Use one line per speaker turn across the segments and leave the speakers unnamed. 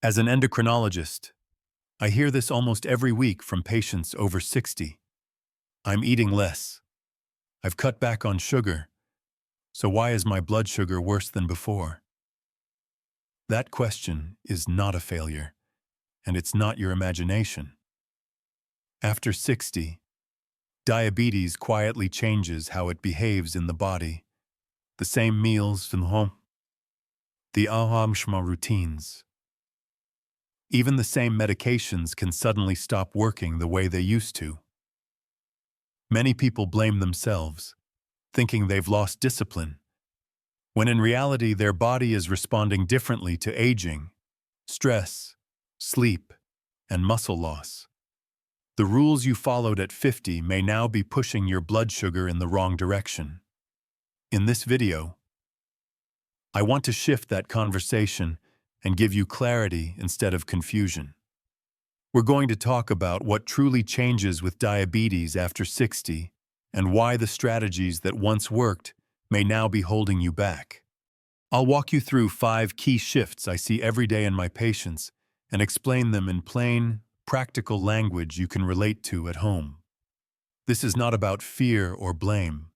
As an endocrinologist, I hear this almost every week from patients over 60. I'm eating less. I've cut back on sugar. So why is my blood sugar worse than before? That question is not a failure, and it's not your imagination. After 60, diabetes quietly changes how it behaves in the body. The same meals from home, the aham routines. Even the same medications can suddenly stop working the way they used to. Many people blame themselves, thinking they've lost discipline, when in reality their body is responding differently to aging, stress, sleep, and muscle loss. The rules you followed at 50 may now be pushing your blood sugar in the wrong direction. In this video, I want to shift that conversation and give you clarity instead of confusion. We're going to talk about what truly changes with diabetes after 60 and why the strategies that once worked may now be holding you back. I'll walk you through 5 key shifts I see every day in my patients and explain them in plain, practical language you can relate to at home. This is not about fear or blame,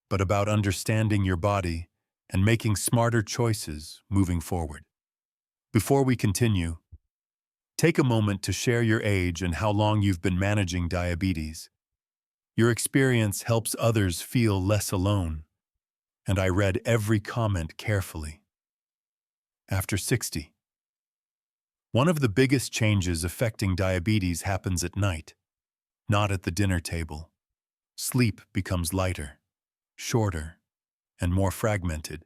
but about understanding your body and making smarter choices moving forward. Before we continue, take a moment to share your age and how long you've been managing diabetes. Your experience helps others feel less alone, and I read every comment carefully. After 60. One of the biggest changes affecting diabetes happens at night, not at the dinner table. Sleep becomes lighter, shorter, and more fragmented.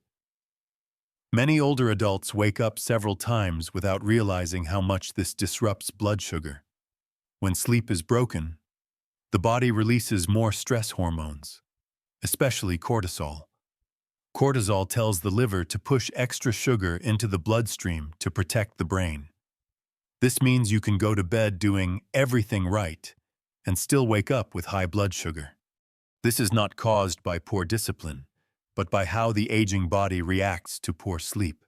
Many older adults wake up several times without realizing how much this disrupts blood sugar. When sleep is broken, the body releases more stress hormones, especially cortisol. Cortisol tells the liver to push extra sugar into the bloodstream to protect the brain. This means you can go to bed doing everything right and still wake up with high blood sugar. This is not caused by poor discipline, but by how the aging body reacts to poor sleep.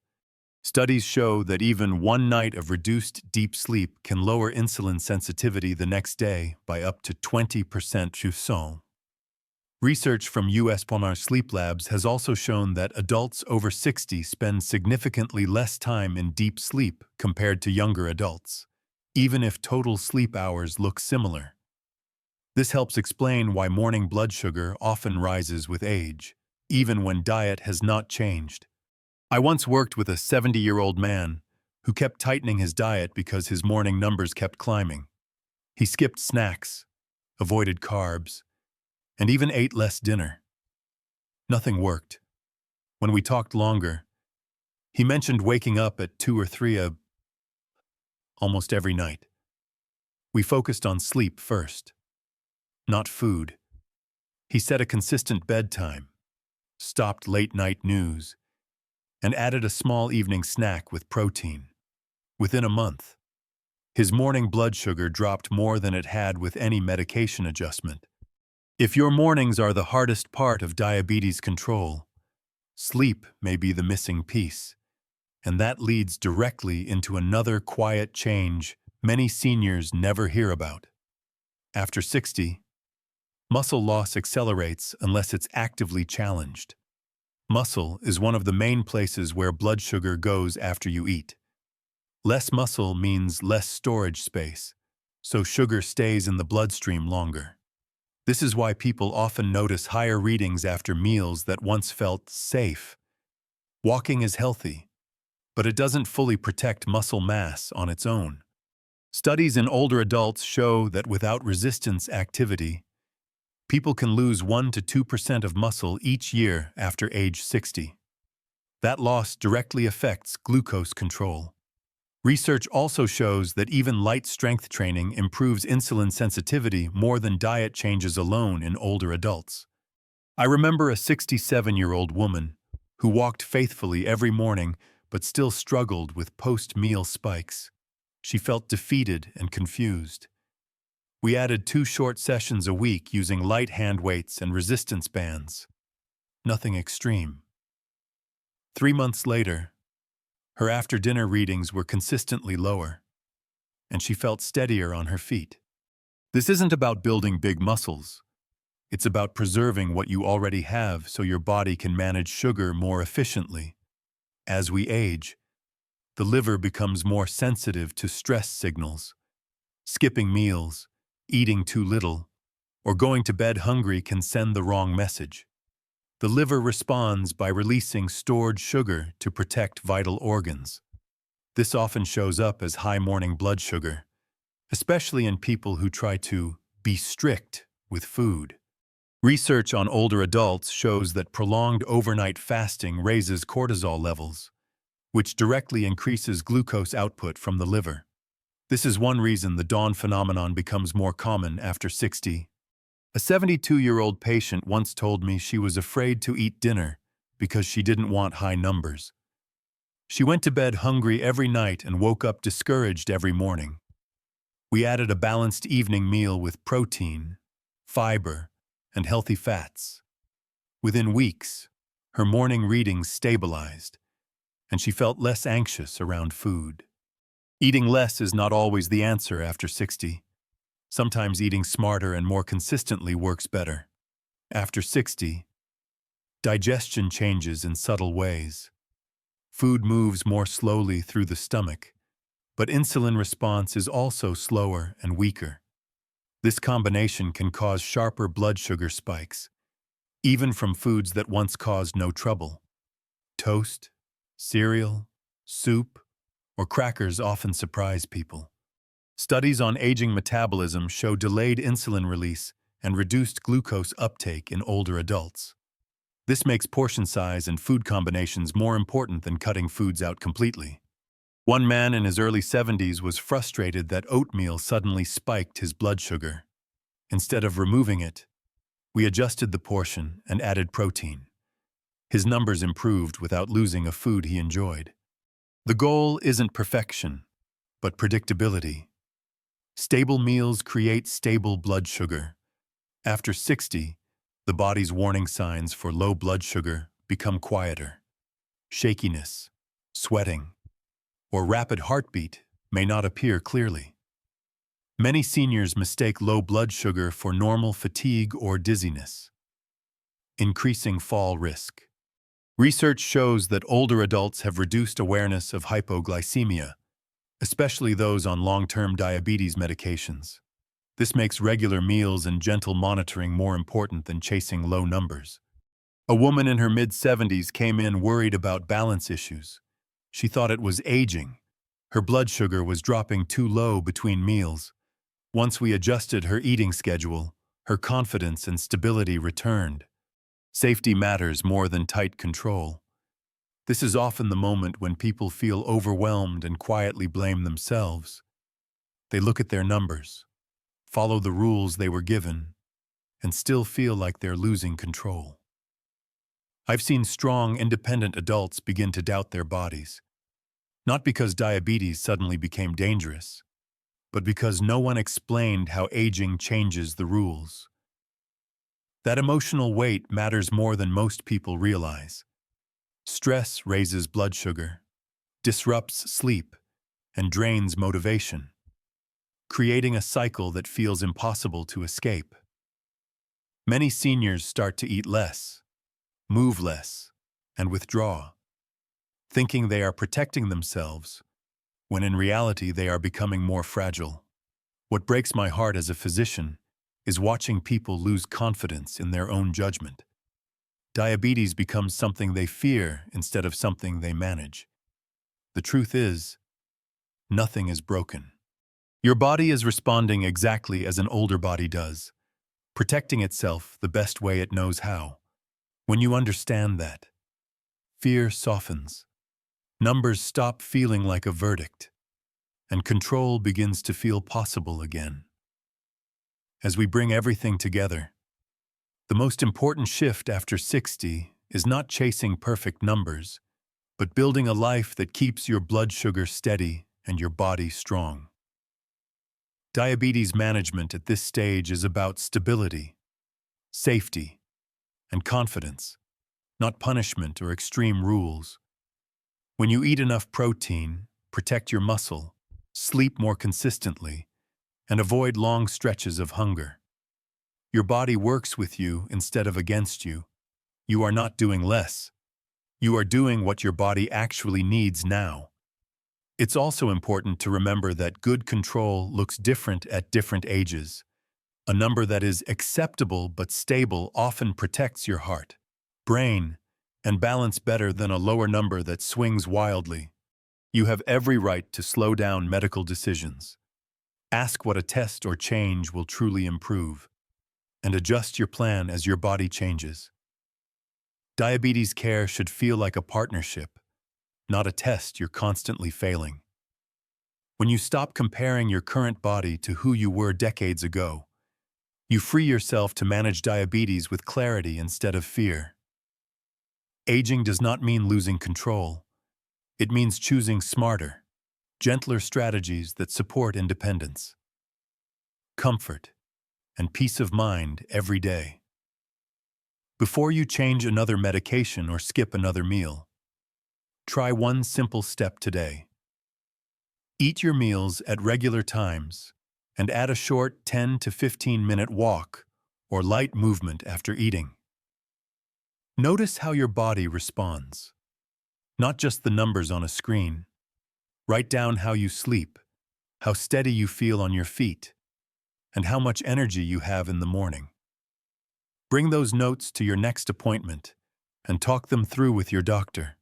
Studies show that even one night of reduced deep sleep can lower insulin sensitivity the next day by up to 20%. Research from U.S. Palmar sleep labs has also shown that adults over 60 spend significantly less time in deep sleep compared to younger adults, even if total sleep hours look similar. This helps explain why morning blood sugar often rises with age, even when diet has not changed. I once worked with a 70-year-old man who kept tightening his diet because his morning numbers kept climbing. He skipped snacks, avoided carbs, and even ate less dinner. Nothing worked. When we talked longer, he mentioned waking up at 2 or 3 almost every night. We focused on sleep first, not food. He set a consistent bedtime, stopped late-night news, and added a small evening snack with protein. Within a month, his morning blood sugar dropped more than it had with any medication adjustment. If your mornings are the hardest part of diabetes control, sleep may be the missing piece, and that leads directly into another quiet change many seniors never hear about. After 60, muscle loss accelerates unless it's actively challenged. Muscle is one of the main places where blood sugar goes after you eat. Less muscle means less storage space, so sugar stays in the bloodstream longer. This is why people often notice higher readings after meals that once felt safe. Walking is healthy, but it doesn't fully protect muscle mass on its own. Studies in older adults show that without resistance activity, people can lose 1 to 2% of muscle each year after age 60. That loss directly affects glucose control. Research also shows that even light strength training improves insulin sensitivity more than diet changes alone in older adults. I remember a 67-year-old woman who walked faithfully every morning but still struggled with post-meal spikes. She felt defeated and confused. We added 2 short sessions a week using light hand weights and resistance bands. Nothing extreme. 3 months later, Her after-dinner readings were consistently lower, and she felt steadier on her feet. This isn't about building big muscles. It's about preserving what you already have so your body can manage sugar more efficiently. As we age, the liver becomes more sensitive to stress signals. Skipping meals, eating too little, or going to bed hungry can send the wrong message. The liver responds by releasing stored sugar to protect vital organs. This often shows up as high morning blood sugar, especially in people who try to be strict with food. Research on older adults shows that prolonged overnight fasting raises cortisol levels, which directly increases glucose output from the liver. This is one reason the dawn phenomenon becomes more common after 60. A 72-year-old patient once told me she was afraid to eat dinner because she didn't want high numbers. She went to bed hungry every night and woke up discouraged every morning. We added a balanced evening meal with protein, fiber, and healthy fats. Within weeks, her morning readings stabilized, and she felt less anxious around food. Eating less is not always the answer after 60. Sometimes eating smarter and more consistently works better. After 60, digestion changes in subtle ways. Food moves more slowly through the stomach, but insulin response is also slower and weaker. This combination can cause sharper blood sugar spikes, even from foods that once caused no trouble. Toast, cereal, soup, or crackers often surprise people. Studies on aging metabolism show delayed insulin release and reduced glucose uptake in older adults. This makes portion size and food combinations more important than cutting foods out completely. One man in his early 70s was frustrated that oatmeal suddenly spiked his blood sugar. Instead of removing it, we adjusted the portion and added protein. His numbers improved without losing a food he enjoyed. The goal isn't perfection, but predictability. Stable meals create stable blood sugar. After 60, the body's warning signs for low blood sugar become quieter. Shakiness, sweating, or rapid heartbeat may not appear clearly. Many seniors mistake low blood sugar for normal fatigue or dizziness, increasing fall risk. Research shows that older adults have reduced awareness of hypoglycemia, especially those on long-term diabetes medications. This makes regular meals and gentle monitoring more important than chasing low numbers. A woman in her mid-70s came in worried about balance issues. She thought it was aging. Her blood sugar was dropping too low between meals. Once we adjusted her eating schedule, her confidence and stability returned. Safety matters more than tight control. This is often the moment when people feel overwhelmed and quietly blame themselves. They look at their numbers, follow the rules they were given, and still feel like they're losing control. I've seen strong, independent adults begin to doubt their bodies, not because diabetes suddenly became dangerous, but because no one explained how aging changes the rules. That emotional weight matters more than most people realize. Stress raises blood sugar, disrupts sleep, and drains motivation, creating a cycle that feels impossible to escape. Many seniors start to eat less, move less, and withdraw, thinking they are protecting themselves, when in reality they are becoming more fragile. What breaks my heart as a physician is watching people lose confidence in their own judgment. Diabetes becomes something they fear instead of something they manage. The truth is, nothing is broken. Your body is responding exactly as an older body does, protecting itself the best way it knows how. When you understand that, fear softens, numbers stop feeling like a verdict, and control begins to feel possible again. As we bring everything together, the most important shift after 60 is not chasing perfect numbers, but building a life that keeps your blood sugar steady and your body strong. Diabetes management at this stage is about stability, safety, and confidence, not punishment or extreme rules. When you eat enough protein, protect your muscle, sleep more consistently, and avoid long stretches of hunger. Your body works with you instead of against you. You are not doing less. You are doing what your body actually needs now. It's also important to remember that good control looks different at different ages. A number that is acceptable but stable often protects your heart, brain, and balance better than a lower number that swings wildly. You have every right to slow down medical decisions. Ask what a test or change will truly improve, and adjust your plan as your body changes. Diabetes care should feel like a partnership, not a test you're constantly failing. When you stop comparing your current body to who you were decades ago, you free yourself to manage diabetes with clarity instead of fear. Aging does not mean losing control. It means choosing smarter, gentler strategies that support independence, comfort, and peace of mind every day. Before you change another medication or skip another meal, try one simple step today. Eat your meals at regular times and add a short 10 to 15-minute walk or light movement after eating. Notice how your body responds, not just the numbers on a screen. Write down how you sleep, how steady you feel on your feet, and how much energy you have in the morning. Bring those notes to your next appointment and talk them through with your doctor.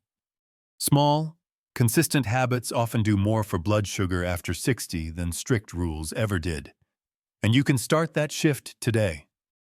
Small, consistent habits often do more for blood sugar after 60 than strict rules ever did. And you can start that shift today.